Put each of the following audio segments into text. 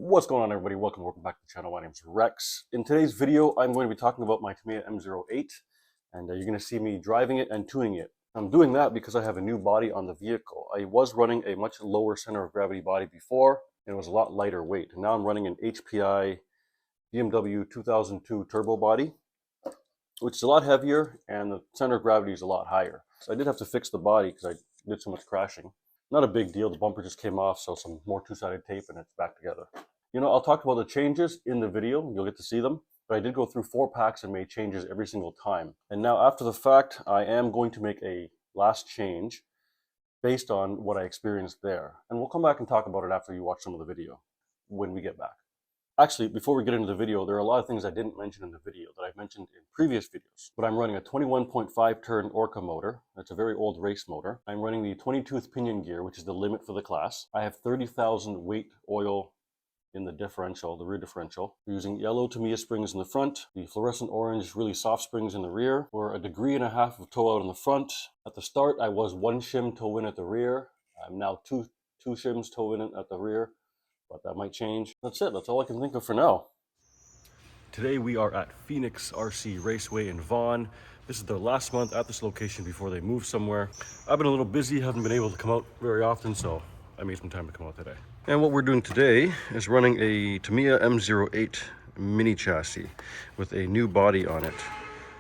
What's going on, everybody? Welcome back to the channel. My name is Rex. In today's video, I'm going to be talking about my Tamiya M08, and you're going to see me driving it and tuning it. I'm doing that because I have a new body on the vehicle. I was running a much lower center of gravity body before, and it was a lot lighter weight. And now I'm running an HPI BMW 2002 turbo body, which is a lot heavier, and the center of gravity is a lot higher. So I did have to fix the body because I did so much crashing. Not a big deal. The bumper just came off, so some more two-sided tape and it's back together. You know, I'll talk about the changes in the video. You'll get to see them. But I did go through 4 packs and made changes every single time. And now after the fact, I am going to make a last change based on what I experienced there. And we'll come back and talk about it after you watch some of the video when we get back. Actually, before we get into the video, there are a lot of things I didn't mention in the video that I've mentioned in previous videos. But I'm running a 21.5 turn Orca motor. That's a very old race motor. I'm running the 20-tooth pinion gear, which is the limit for the class. I have 30,000 weight oil in the differential, the rear differential. We're using yellow Tamiya springs in the front, the fluorescent orange, really soft springs in the rear. We're 1.5 degrees of toe out in the front. At the start, I was 1 shim toe in at the rear. I'm now two shims toe in at the rear. But that might change. That's it. That's all I can think of for now. Today we are at Phoenix RC Raceway in Vaughan. This is the last month at this location before they move somewhere. I've been a little busy, haven't been able to come out very often, so I made some time to come out today. And what we're doing today is running a Tamiya M08 mini chassis with a new body on it.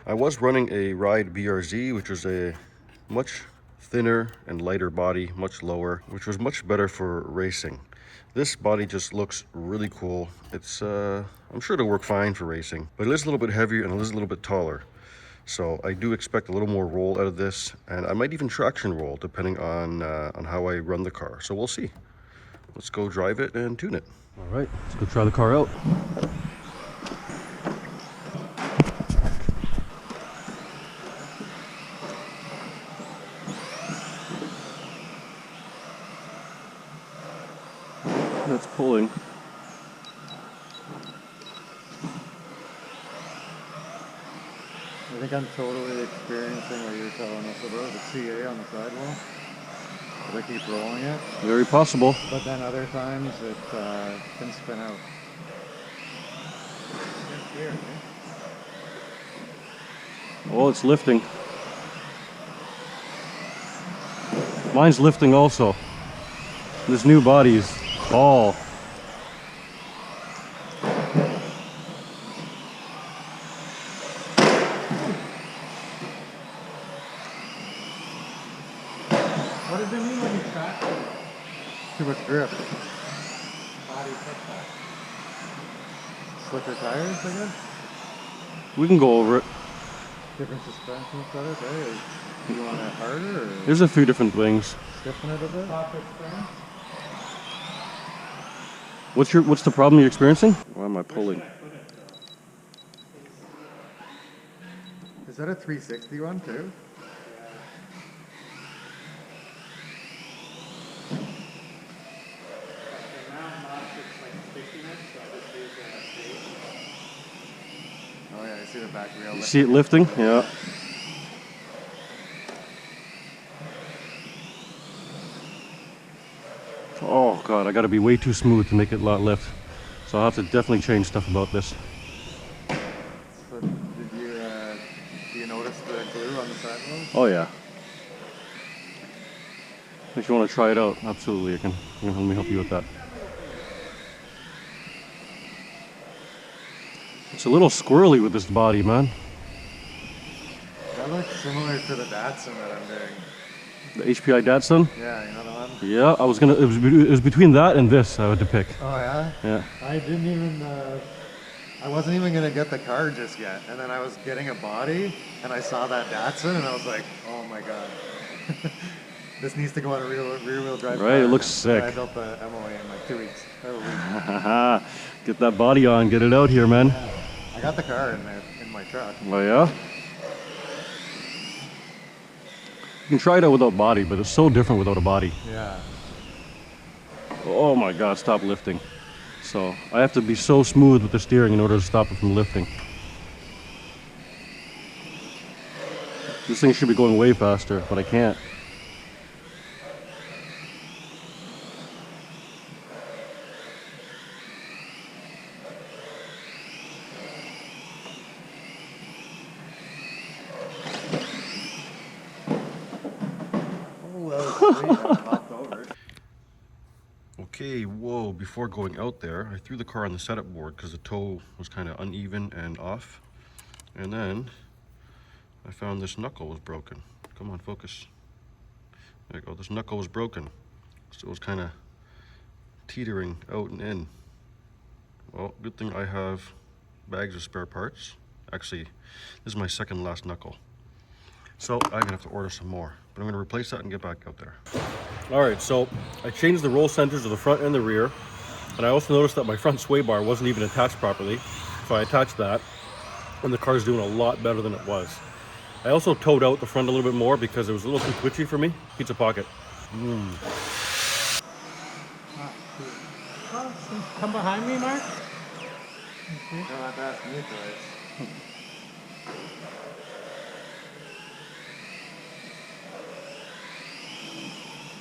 I was running a Ride BRZ, which was a much thinner and lighter body, much lower, which was much better for racing. This body just looks really cool. It's, I'm sure it'll work fine for racing, but it is a little bit heavier and it is a little bit taller. So I do expect a little more roll out of this, and I might even traction roll depending on how I run the car. So we'll see. Let's go drive it and tune it. All right, let's go try the car out. That's pulling. I think I'm totally experiencing what you're telling us about the CA on the sidewall. I keep rolling it. Very possible. But then other times it can spin out. Weird, Oh, it's lifting. Mine's lifting also. This new body is all. What does it mean when you track? Too much grip. Body touchback. Slicker tires, I guess? We can go over it. Different suspension setup, eh? Do you want it harder or There's a few different things. stiffen it a bit? What's the problem you're experiencing? Why am I pulling? Is that a 360 one too? Oh yeah, I see the back wheel. You see it lifting? Yeah. Oh god, I gotta be way too smooth to make it lot lift. So I'll have to definitely change stuff about this. So do you notice the glue on the sidewall? Oh yeah. If you want to try it out, absolutely, let me help you with that. It's a little squirrely with this body, man. That looks similar to the Datsun that I'm doing. The HPI Datsun? Yeah, you know the one? Yeah, it was between that and this I had to pick. Oh yeah? Yeah. I didn't even, I wasn't even going to get the car just yet. And then I was getting a body and I saw that Datsun and I was like, oh my god. This needs to go on a rear wheel drive. Right, car. it looks sick. I built the MOA in like 2 weeks. Get that body on, get it out here, man. Yeah. I got the car in my truck. Oh yeah? You can try it out without body, but it's so different without a body. Yeah. Oh my god, stop lifting. So I have to be so smooth with the steering in order to stop it from lifting. This thing should be going way faster, but I can't. knocked over. Okay, whoa, before going out there, I threw the car on the setup board because the toe was kind of uneven and off. And then I found this knuckle was broken. Come on, focus. There you go, this knuckle was broken. So it was kind of teetering out and in. Well, good thing I have bags of spare parts. Actually, this is my second last knuckle. So I'm gonna have to order some more, but I'm gonna replace that and get back out there. All right, so I changed the roll centers of the front and the rear, and I also noticed that my front sway bar wasn't even attached properly. So I attached that, and the car's doing a lot better than it was. I also towed out the front a little bit more because it was a little too twitchy for me. Pizza pocket. Come behind me, Mark. You don't have to ask me twice.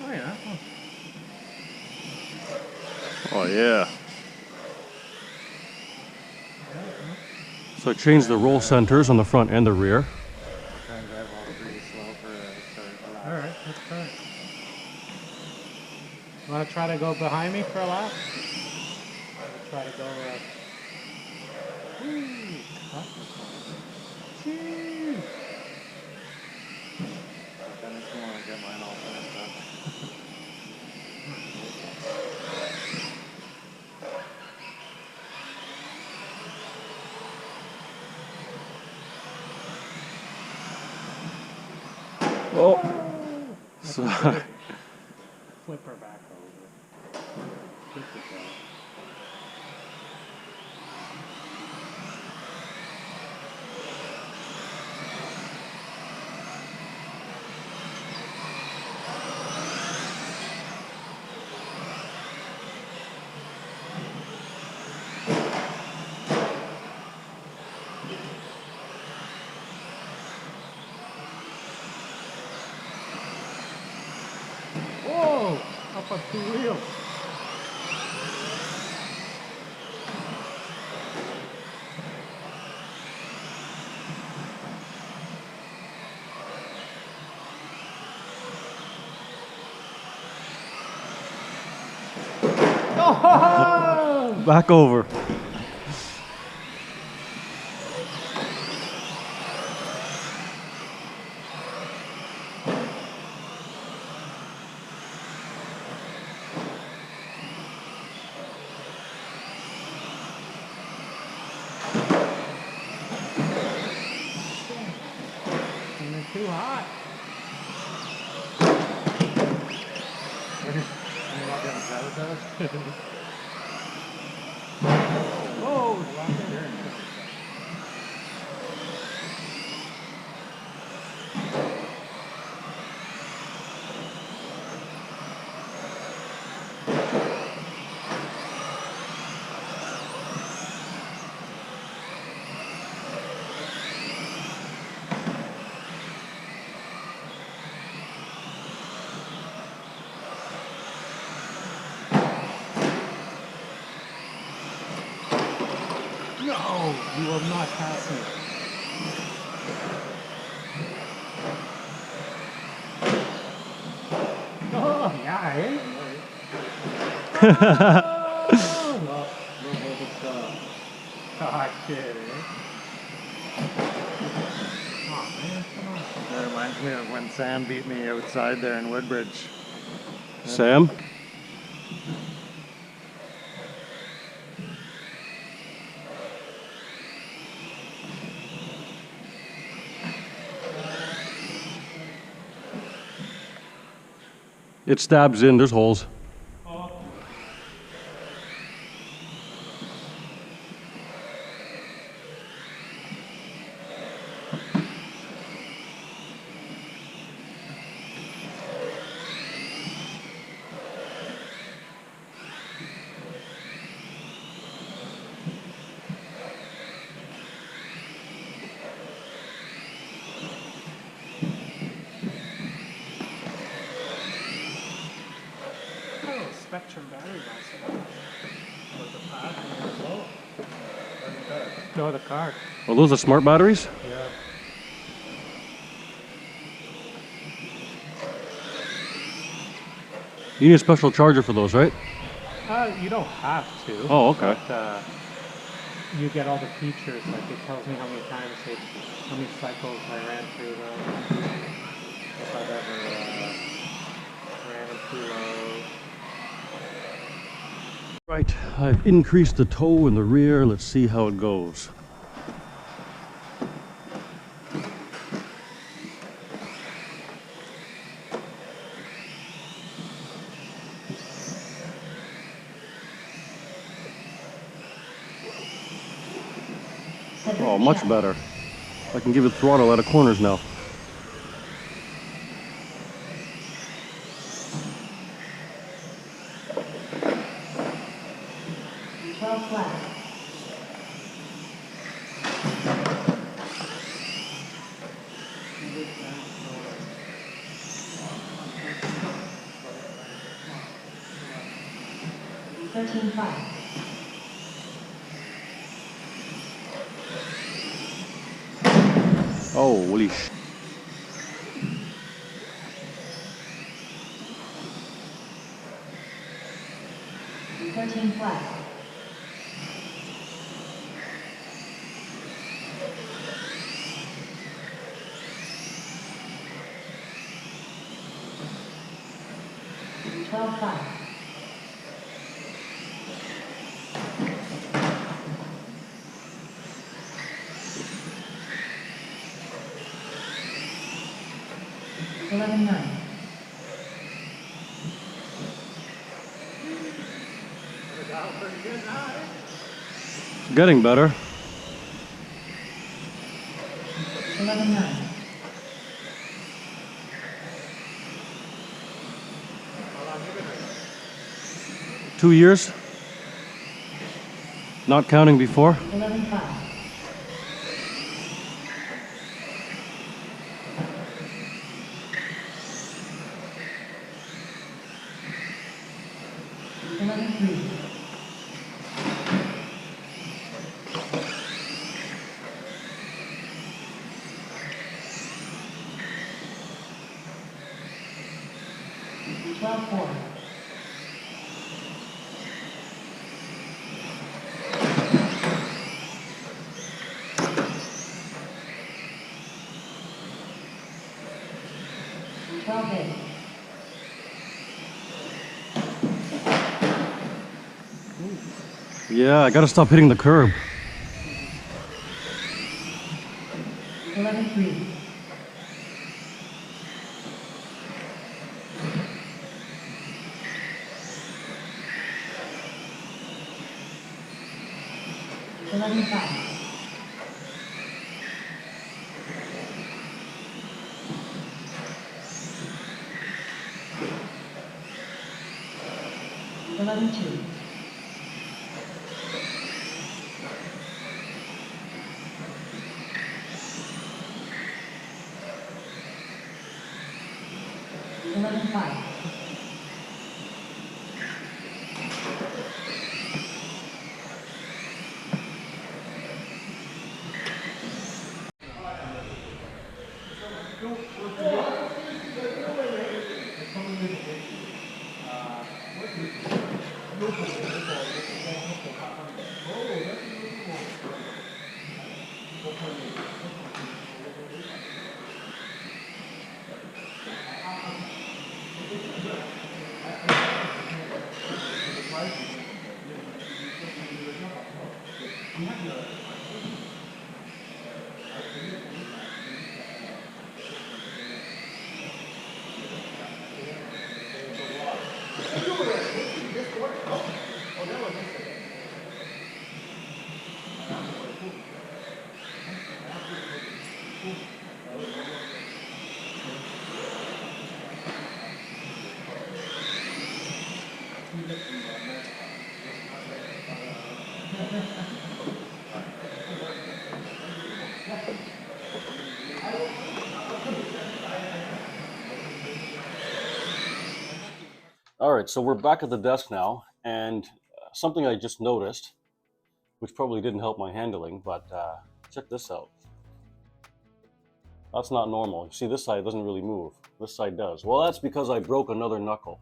Oh yeah. Oh yeah. So I changed the roll centers on the front and the rear. Try and drive all pretty slow for a start. All right, let's try it. You want to try to go behind me for a lap? Try to go. Woo. Huh? Woo. But then if you want to get mine all finished up. Oh. So Flip her back over. Flip it down. Whoa! Up on two wheels. Oh! back over. And they're too hot. You're not getting sabotaged? Whoa! Lock it. No, you will not pass me. Oh, yeah, eh? Oh, God, shit, eh? Oh, man, come on. That reminds me of when Sam beat me outside there in Woodbridge. Sam? It stabs in, there's holes. Oh, Spectrum battery license. Was the pad low? No, the car. Are those the smart batteries? Yeah. You need a special charger for those, right? You don't have to. Oh, okay. But, you get all the features, like it tells me how many times how many cycles I ran through them, if I've ever ran them too low. Right, I've increased the toe in the rear. Let's see how it goes. Oh, much better. I can give it throttle out of corners now. Oh, holy sh... 13 flat. Twelve five. Eleven nine. Getting better. 11 9. Two years. Not counting before. 11 5. Yeah, I gotta stop hitting the curb. 11 3. Eleven five. Eleven two. 11 5. All right, so we're back at the desk now, and something I just noticed, which probably didn't help my handling, but check this out. That's not normal. You see, this side doesn't really move. This side does. Well, that's because I broke another knuckle.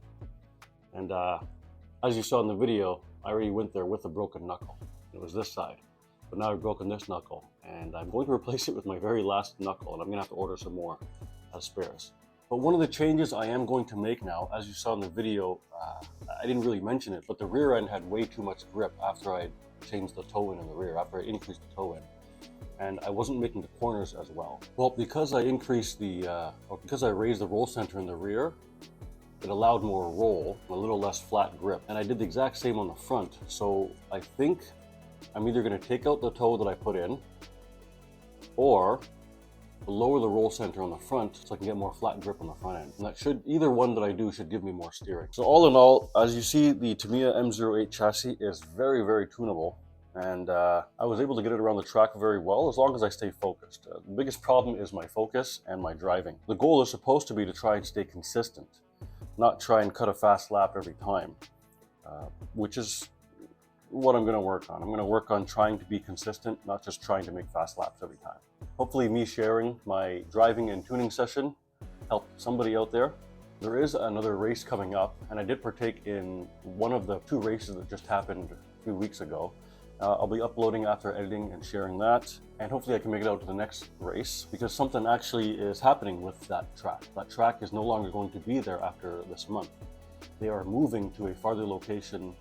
And as you saw in the video, I already went there with a broken knuckle. It was this side, but now I've broken this knuckle, and I'm going to replace it with my very last knuckle, and I'm gonna have to order some more as spares. But one of the changes I am going to make now, as you saw in the video, I didn't really mention it, but the rear end had way too much grip after I changed the toe in the rear, after I increased the toe in. And I wasn't making the corners as well. Well, because I increased because I raised the roll center in the rear, it allowed more roll, a little less flat grip. And I did the exact same on the front. So I think I'm either gonna take out the toe that I put in, or lower the roll center on the front so I can get more flat grip on the front end. And that should, either one that I do should give me more steering. So all in all, as you see, the Tamiya M08 chassis is very, very tunable. And I was able to get it around the track very well as long as I stay focused. The biggest problem is my focus and my driving. The goal is supposed to be to try and stay consistent, not try and cut a fast lap every time, which is what I'm going to work on. I'm going to work on trying to be consistent, not just trying to make fast laps every time. Hopefully me sharing my driving and tuning session helped somebody out there. There is another race coming up, and I did partake in one of the 2 races that just happened a few weeks ago. I'll be uploading after editing and sharing that, and hopefully I can make it out to the next race, because something actually is happening with that track. That track is no longer going to be there after this month. They are moving to a farther location.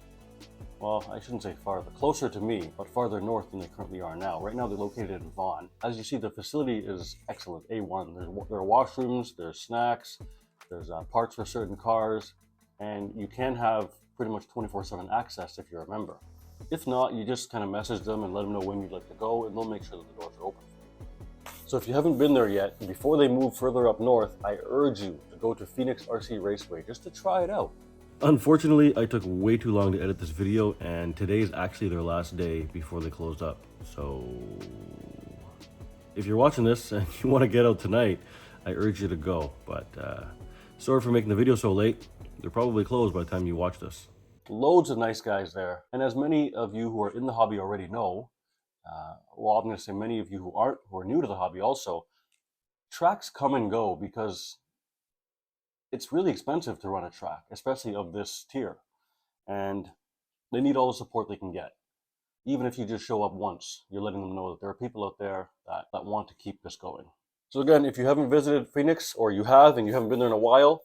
Well, I shouldn't say farther, closer to me, but farther north than they currently are now. Right now they're located in Vaughan. As you see, the facility is excellent, A1. There are washrooms, there's snacks, there's parts for certain cars, and you can have pretty much 24/7 access if you're a member. If not, you just kind of message them and let them know when you'd like to go, and they'll make sure that the doors are open for you. So if you haven't been there yet, before they move further up north, I urge you to go to Phoenix RC Raceway just to try it out. Unfortunately, I took way too long to edit this video, and today is actually their last day before they closed up. So if you're watching this and you want to get out tonight, I urge you to go. But sorry for making the video so late. They're probably closed by the time you watch this. Loads of nice guys there. And as many of you who are in the hobby already know, well, I'm going to say many of you who aren't, who are new to the hobby also, tracks come and go because it's really expensive to run a track, especially of this tier. And they need all the support they can get. Even if you just show up once, you're letting them know that there are people out there that want to keep this going. So again, if you haven't visited Phoenix, or you have and you haven't been there in a while,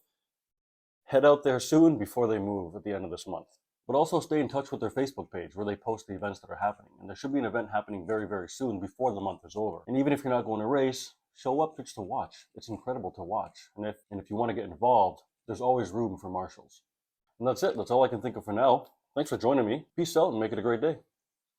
head out there soon before they move at the end of this month. But also stay in touch with their Facebook page where they post the events that are happening. And there should be an event happening very, very soon before the month is over. And even if you're not going to race, show up just to watch. It's incredible to watch. And if you want to get involved, there's always room for marshals. And that's it. That's all I can think of for now. Thanks for joining me. Peace out and make it a great day.